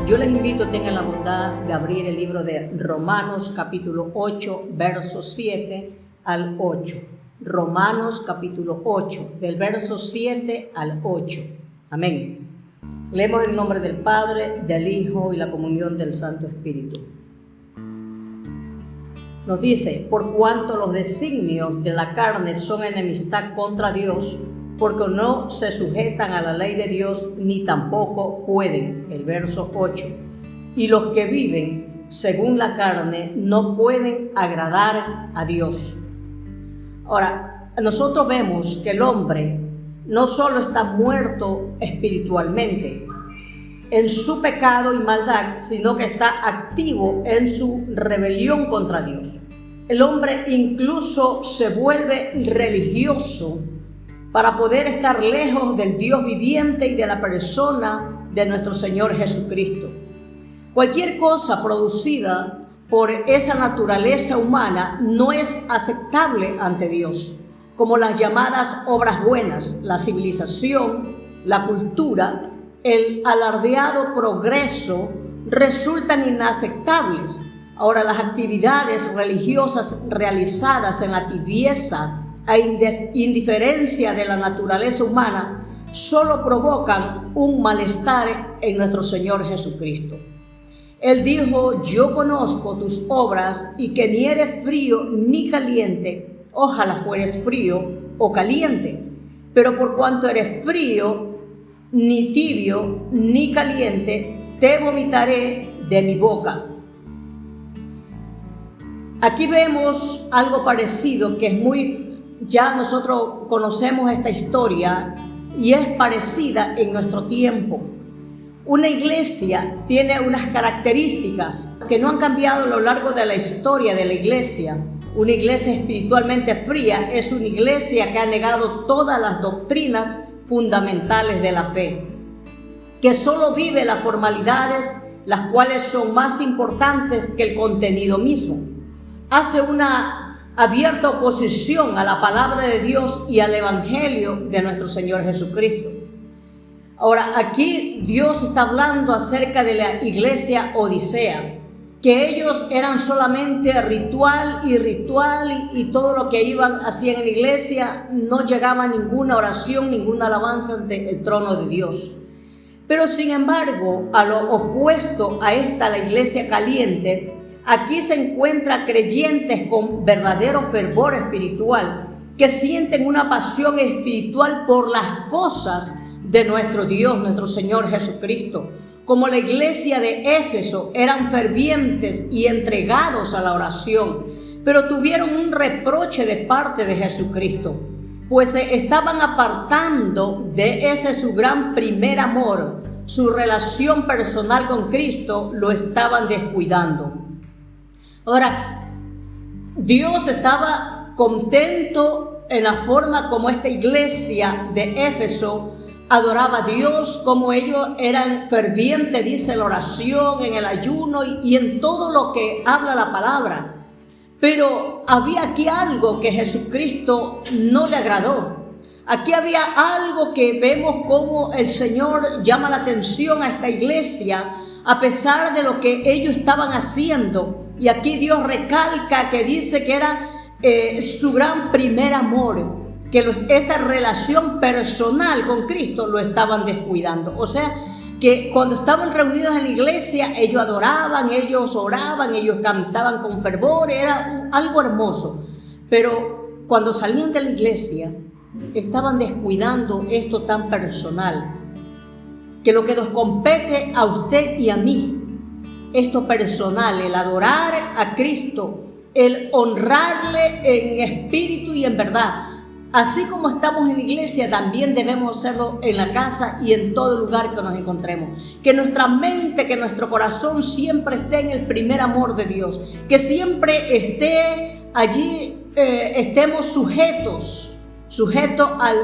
Yo les invito, tengan la bondad de abrir el libro de Romanos capítulo 8, versos 7 al 8. Romanos capítulo 8, del verso 7 al 8. Amén. Leemos en nombre del Padre, del Hijo y la comunión del Santo Espíritu. Nos dice: por cuanto los designios de la carne son enemistad contra Dios, porque no se sujetan a la ley de Dios, ni tampoco pueden. El verso 8. Y los que viven según la carne no pueden agradar a Dios. Ahora, nosotros vemos que el hombre no solo está muerto espiritualmente en su pecado y maldad, sino que está activo en su rebelión contra Dios. El hombre incluso se vuelve religioso para poder estar lejos del Dios viviente y de la persona de nuestro Señor Jesucristo. Cualquier cosa producida por esa naturaleza humana no es aceptable ante Dios, como las llamadas obras buenas, la civilización, la cultura, el alardeado progreso resultan inaceptables. Ahora, las actividades religiosas realizadas en la tibieza e indiferencia de la naturaleza humana solo provocan un malestar en nuestro Señor Jesucristo. Él dijo: yo conozco tus obras y que ni eres frío ni caliente, ojalá fueres frío o caliente, pero por cuanto eres frío, ni tibio ni caliente, te vomitaré de mi boca. Aquí vemos algo parecido que es ya nosotros conocemos esta historia y es parecida en nuestro tiempo. Una iglesia tiene unas características que no han cambiado a lo largo de la historia de la iglesia. Una iglesia espiritualmente fría es una iglesia que ha negado todas las doctrinas fundamentales de la fe, que solo vive las formalidades, las cuales son más importantes que el contenido mismo. Hace una abierta oposición a la palabra de Dios y al evangelio de nuestro Señor Jesucristo. Ahora, aquí Dios está hablando acerca de la iglesia Odisea, que ellos eran solamente ritual y todo lo que hacían en la iglesia, no llegaba a ninguna oración, ninguna alabanza ante el trono de Dios. Pero sin embargo, a lo opuesto a esta, la iglesia caliente, aquí se encuentra creyentes con verdadero fervor espiritual, que sienten una pasión espiritual por las cosas de nuestro Dios, nuestro Señor Jesucristo. Como la iglesia de Éfeso, eran fervientes y entregados a la oración, pero tuvieron un reproche de parte de Jesucristo, pues se estaban apartando de ese su gran primer amor. Su relación personal con Cristo lo estaban descuidando. Ahora, Dios estaba contento en la forma como esta iglesia de Éfeso adoraba a Dios, como ellos eran fervientes, dice, la oración, en el ayuno y en todo lo que habla la palabra. Pero había aquí algo que Jesucristo no le agradó. Aquí había algo que vemos como el Señor llama la atención a esta iglesia, a pesar de lo que ellos estaban haciendo. Y aquí Dios recalca que dice que era su gran primer amor, que esta relación personal con Cristo lo estaban descuidando. O sea, que cuando estaban reunidos en la iglesia, ellos adoraban, ellos oraban, ellos cantaban con fervor, era algo hermoso. Pero cuando salían de la iglesia, estaban descuidando esto tan personal, que lo que nos compete a usted y a mí, esto personal, el adorar a Cristo, el honrarle en espíritu y en verdad. Así como estamos en la iglesia, también debemos hacerlo en la casa y en todo lugar que nos encontremos. Que nuestra mente, que nuestro corazón siempre esté en el primer amor de Dios. Que siempre esté allí, estemos sujetos al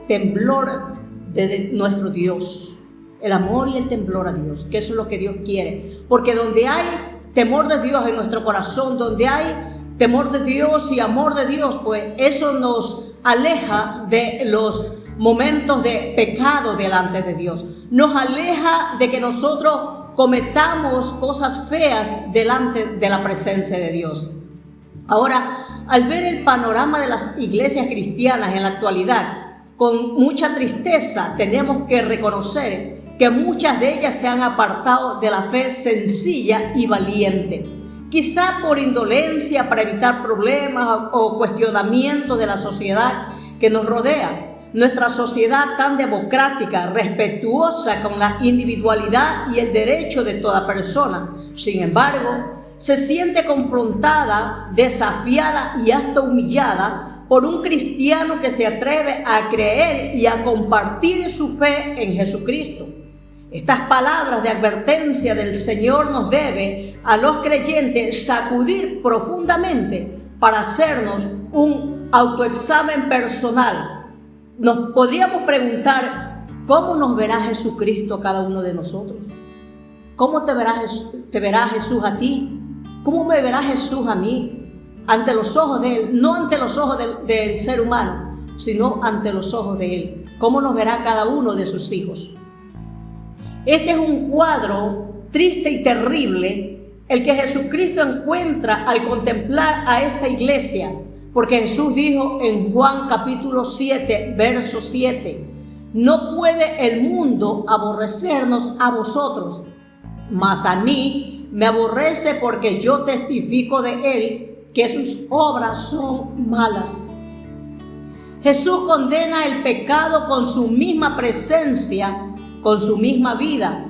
temblor de nuestro Dios. El amor y el temblor a Dios, que eso es lo que Dios quiere. Porque donde hay temor de Dios en nuestro corazón, donde hay temor de Dios y amor de Dios, pues eso nos aleja de los momentos de pecado delante de Dios. Nos aleja de que nosotros cometamos cosas feas delante de la presencia de Dios. Ahora, al ver el panorama de las iglesias cristianas en la actualidad, con mucha tristeza tenemos que reconocer que muchas de ellas se han apartado de la fe sencilla y valiente. Quizá por indolencia, para evitar problemas o cuestionamientos de la sociedad que nos rodea. Nuestra sociedad tan democrática, respetuosa con la individualidad y el derecho de toda persona, sin embargo, se siente confrontada, desafiada y hasta humillada por un cristiano que se atreve a creer y a compartir su fe en Jesucristo. Estas palabras de advertencia del Señor nos debe a los creyentes sacudir profundamente para hacernos un autoexamen personal. Nos podríamos preguntar, ¿cómo nos verá Jesucristo a cada uno de nosotros? ¿Cómo te verá Jesús a ti? ¿Cómo me verá Jesús a mí? Ante los ojos de Él, no ante los ojos del ser humano, sino ante los ojos de Él. ¿Cómo nos verá cada uno de sus hijos? Este es un cuadro triste y terrible, el que Jesucristo encuentra al contemplar a esta iglesia, porque Jesús dijo en Juan capítulo 7, verso 7, no puede el mundo aborrecernos a vosotros, mas a mí me aborrece porque yo testifico de Él que sus obras son malas. Jesús condena el pecado con su misma presencia, con su misma vida.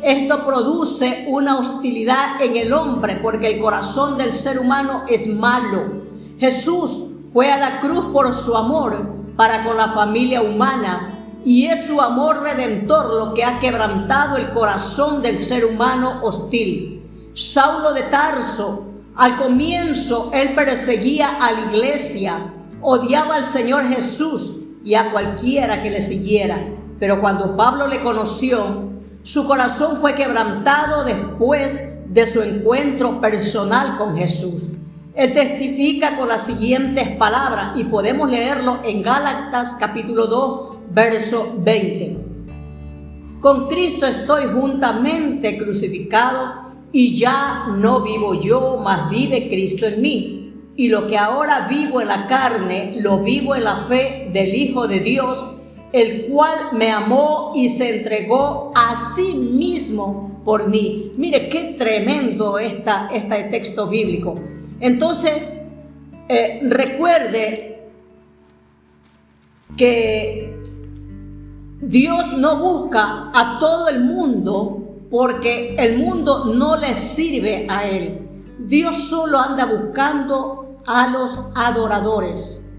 Esto produce una hostilidad en el hombre porque el corazón del ser humano es malo. Jesús fue a la cruz por su amor para con la familia humana y es su amor redentor lo que ha quebrantado el corazón del ser humano hostil. Saulo de Tarso, al comienzo él perseguía a la iglesia, odiaba al Señor Jesús y a cualquiera que le siguiera. Pero cuando Pablo le conoció, su corazón fue quebrantado después de su encuentro personal con Jesús. Él testifica con las siguientes palabras y podemos leerlo en Gálatas capítulo 2, verso 20. Con Cristo estoy juntamente crucificado y ya no vivo yo, mas vive Cristo en mí. Y lo que ahora vivo en la carne, lo vivo en la fe del Hijo de Dios, el cual me amó y se entregó a sí mismo por mí. Mire qué tremendo este texto bíblico. Entonces, recuerde que Dios no busca a todo el mundo porque el mundo no le sirve a Él. Dios solo anda buscando a los adoradores.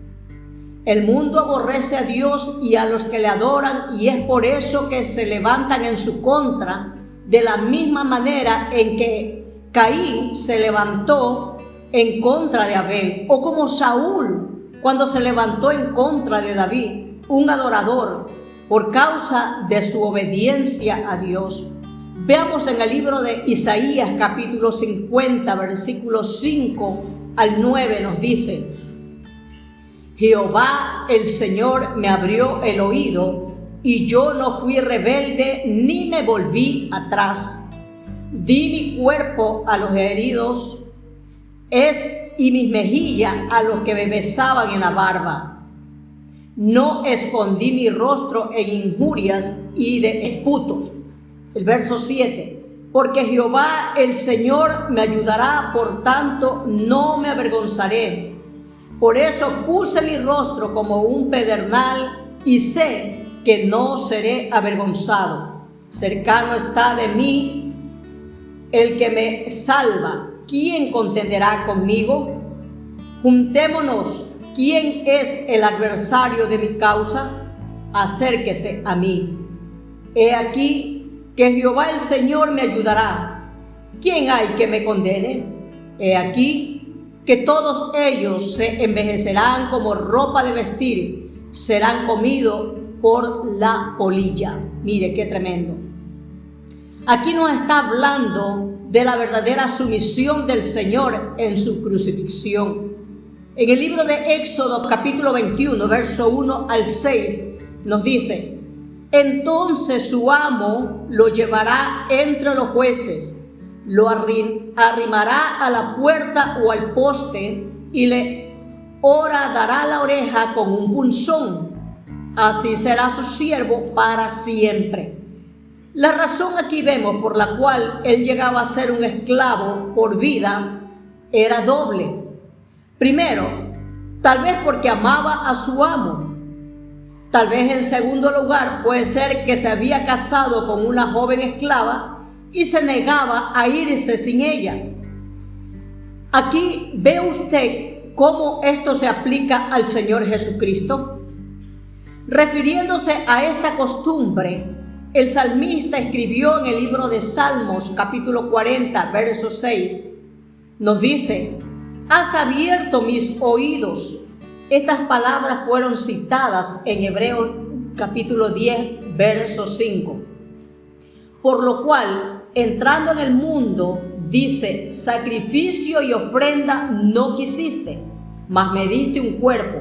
El mundo aborrece a Dios y a los que le adoran, y es por eso que se levantan en su contra, de la misma manera en que Caín se levantó en contra de Abel, o como Saúl cuando se levantó en contra de David, un adorador, por causa de su obediencia a Dios. Veamos en el libro de Isaías capítulo 50, versículos 5 al 9 nos dice: Jehová el Señor me abrió el oído, y yo no fui rebelde ni me volví atrás. Di mi cuerpo a los heridos, y mis mejillas a los que me besaban en la barba. No escondí mi rostro en injurias y de esputos. El verso 7, porque Jehová el Señor me ayudará, por tanto no me avergonzaré. Por eso puse mi rostro como un pedernal y sé que no seré avergonzado. Cercano está de mí el que me salva. ¿Quién contenderá conmigo? Juntémonos. ¿Quién es el adversario de mi causa? Acérquese a mí. He aquí que Jehová el Señor me ayudará. ¿Quién hay que me condene? He aquí que todos ellos se envejecerán como ropa de vestir, serán comidos por la polilla. Mire qué tremendo. Aquí nos está hablando de la verdadera sumisión del Señor en su crucifixión. En el libro de Éxodo capítulo 21, verso 1 al 6, nos dice: Entonces su amo lo llevará entre los jueces, lo arrimará a la puerta o al poste y le horadará la oreja con un punzón. Así será su siervo para siempre. La razón aquí vemos por la cual él llegaba a ser un esclavo por vida era doble. Primero, tal vez porque amaba a su amo. Tal vez en segundo lugar puede ser que se había casado con una joven esclava y se negaba a irse sin ella. Aquí ve usted cómo esto se aplica al Señor Jesucristo. Refiriéndose a esta costumbre, el salmista escribió en el libro de Salmos, capítulo 40, verso 6, nos dice: has abierto mis oídos. Estas palabras fueron citadas en Hebreos, capítulo 10, verso 5. Por lo cual, entrando en el mundo, dice: sacrificio y ofrenda no quisiste, mas me diste un cuerpo.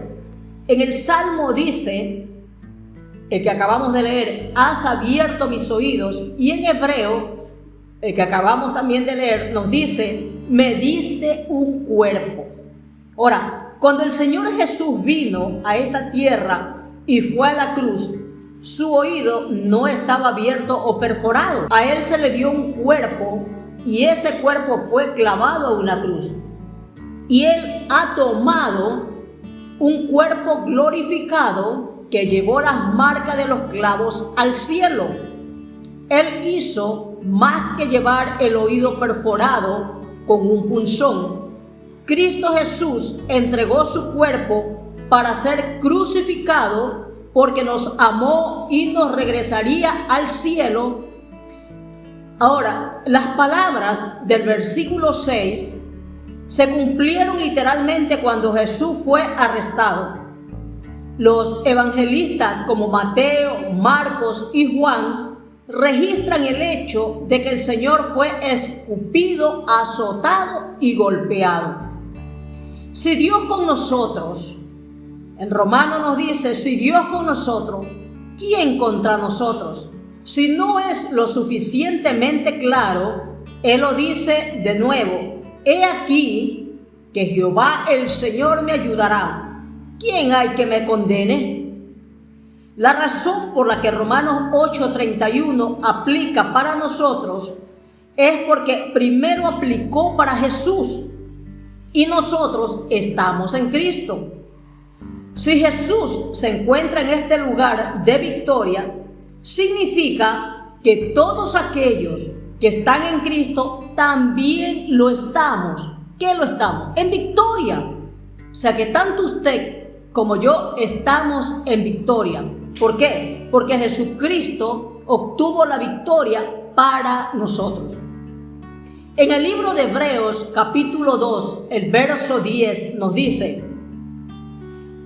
En el Salmo dice, el que acabamos de leer, has abierto mis oídos, y en hebreo, el que acabamos también de leer, nos dice, me diste un cuerpo. Ahora, cuando el Señor Jesús vino a esta tierra y fue a la cruz, su oído no estaba abierto o perforado. A él se le dio un cuerpo y ese cuerpo fue clavado a una cruz. Y él ha tomado un cuerpo glorificado que llevó las marcas de los clavos al cielo. Él hizo más que llevar el oído perforado con un punzón. Cristo Jesús entregó su cuerpo para ser crucificado porque nos amó y nos regresaría al cielo. Ahora, las palabras del versículo 6 se cumplieron literalmente cuando Jesús fue arrestado. Los evangelistas como Mateo, Marcos y Juan registran el hecho de que el Señor fue escupido, azotado y golpeado. Si Dios con nosotros, en Romanos nos dice, si Dios con nosotros, ¿quién contra nosotros? Si no es lo suficientemente claro, Él lo dice de nuevo, he aquí que Jehová el Señor me ayudará. ¿Quién hay que me condene? La razón por la que Romanos 8:31 aplica para nosotros es porque primero aplicó para Jesús y nosotros estamos en Cristo. Si Jesús se encuentra en este lugar de victoria, significa que todos aquellos que están en Cristo también lo estamos. ¿Qué lo estamos? En victoria. O sea que tanto usted como yo estamos en victoria. ¿Por qué? Porque Jesucristo obtuvo la victoria para nosotros. En el libro de Hebreos, capítulo 2, el verso 10 nos dice,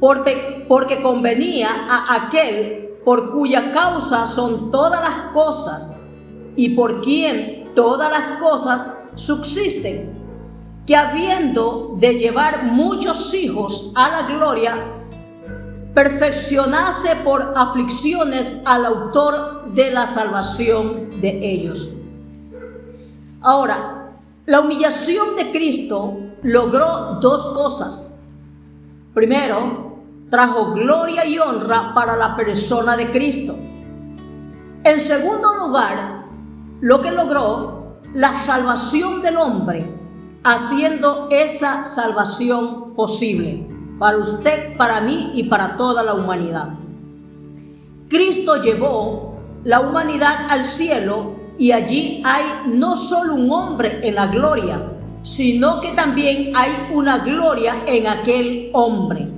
porque convenía a aquel por cuya causa son todas las cosas y por quien todas las cosas subsisten, que habiendo de llevar muchos hijos a la gloria, perfeccionase por aflicciones al autor de la salvación de ellos. Ahora, la humillación de Cristo logró dos cosas. Primero, trajo gloria y honra para la persona de Cristo. En segundo lugar, lo que logró, la salvación del hombre, haciendo esa salvación posible para usted, para mí y para toda la humanidad. Cristo llevó la humanidad al cielo y allí hay no solo un hombre en la gloria, sino que también hay una gloria en aquel hombre.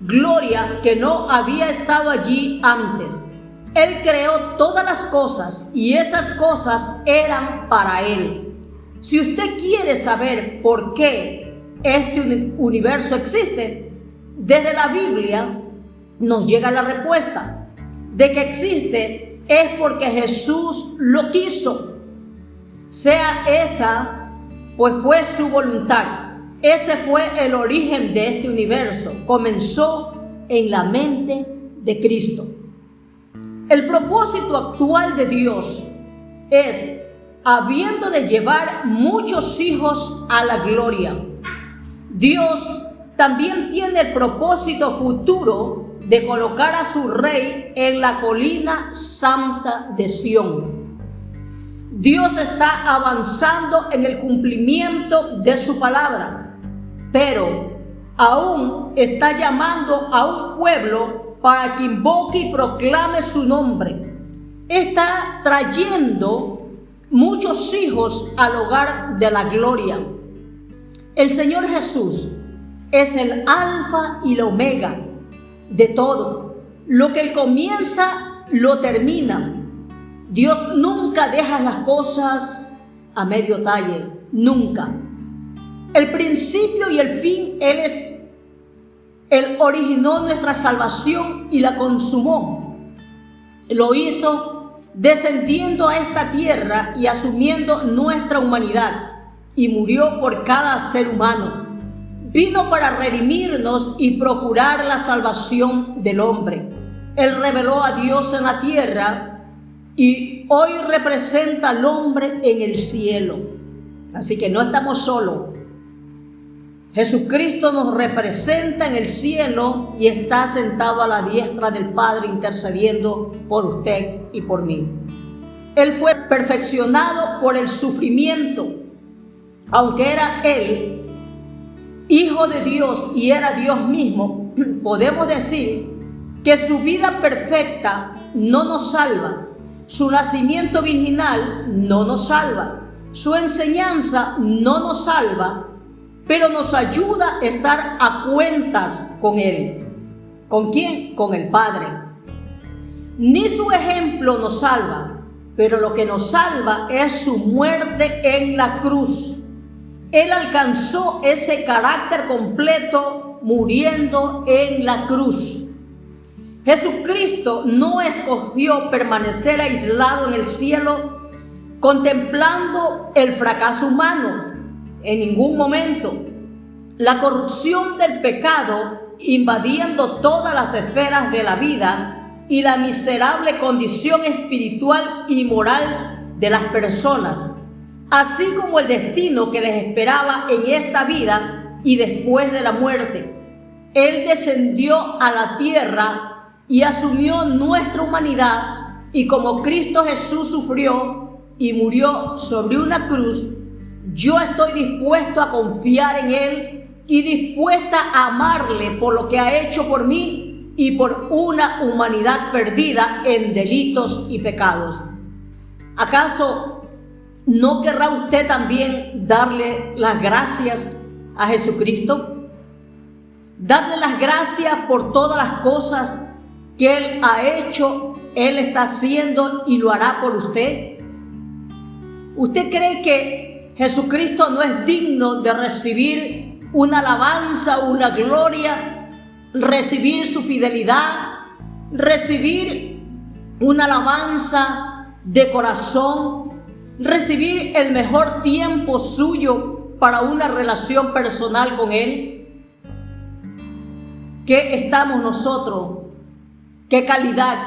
Gloria que no había estado allí antes. Él creó todas las cosas y esas cosas eran para Él. Si usted quiere saber por qué este universo existe, desde la Biblia nos llega la respuesta de que existe es porque Jesús lo quiso. Sea esa, pues fue su voluntad. Ese fue el origen de este universo. Comenzó en la mente de Cristo. El propósito actual de Dios es, habiendo de llevar muchos hijos a la gloria, Dios también tiene el propósito futuro de colocar a su rey en la colina santa de Sión. Dios está avanzando en el cumplimiento de su palabra, pero aún está llamando a un pueblo para que invoque y proclame su nombre. Está trayendo muchos hijos al hogar de la gloria. El Señor Jesús es el alfa y la omega de todo. Lo que Él comienza, lo termina. Dios nunca deja las cosas a medio talle, nunca. El principio y el fin, Él es. Él originó nuestra salvación y la consumó. Lo hizo descendiendo a esta tierra y asumiendo nuestra humanidad, y murió por cada ser humano. Vino para redimirnos y procurar la salvación del hombre. Él reveló a Dios en la tierra y hoy representa al hombre en el cielo. Así que no estamos solos. Jesucristo nos representa en el cielo y está sentado a la diestra del Padre intercediendo por usted y por mí. Él fue perfeccionado por el sufrimiento. Aunque era Él Hijo de Dios y era Dios mismo, podemos decir que su vida perfecta no nos salva, su nacimiento virginal no nos salva, su enseñanza no nos salva, pero nos ayuda a estar a cuentas con Él. ¿Con quién? Con el Padre. Ni su ejemplo nos salva, pero lo que nos salva es su muerte en la cruz. Él alcanzó ese carácter completo muriendo en la cruz. Jesucristo no escogió permanecer aislado en el cielo contemplando el fracaso humano en ningún momento. La corrupción del pecado invadiendo todas las esferas de la vida y la miserable condición espiritual y moral de las personas, así como el destino que les esperaba en esta vida y después de la muerte. Él descendió a la tierra y asumió nuestra humanidad, y como Cristo Jesús sufrió y murió sobre una cruz, yo estoy dispuesto a confiar en Él y dispuesta a amarle por lo que ha hecho por mí y por una humanidad perdida en delitos y pecados. ¿Acaso no querrá usted también darle las gracias a Jesucristo? Darle las gracias por todas las cosas que Él ha hecho, Él está haciendo y lo hará por usted. ¿Usted cree que Jesucristo no es digno de recibir una alabanza, una gloria, recibir su fidelidad, recibir una alabanza de corazón, recibir el mejor tiempo suyo para una relación personal con Él? ¿Qué estamos nosotros? ¿Qué calidad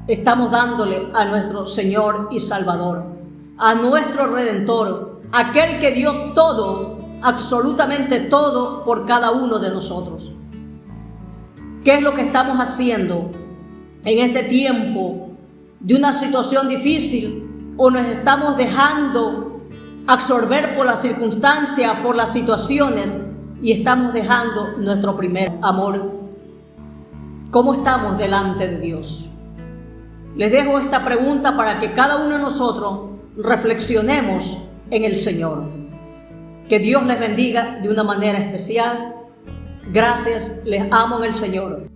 estamos dándole a nuestro Señor y Salvador, a nuestro Redentor, aquel que dio todo, absolutamente todo, por cada uno de nosotros? ¿Qué es lo que estamos haciendo en este tiempo de una situación difícil? ¿O nos estamos dejando absorber por las circunstancias, por las situaciones, y estamos dejando nuestro primer amor? ¿Cómo estamos delante de Dios? Les dejo esta pregunta para que cada uno de nosotros reflexionemos en el Señor. Que Dios les bendiga de una manera especial. Gracias, les amo en el Señor.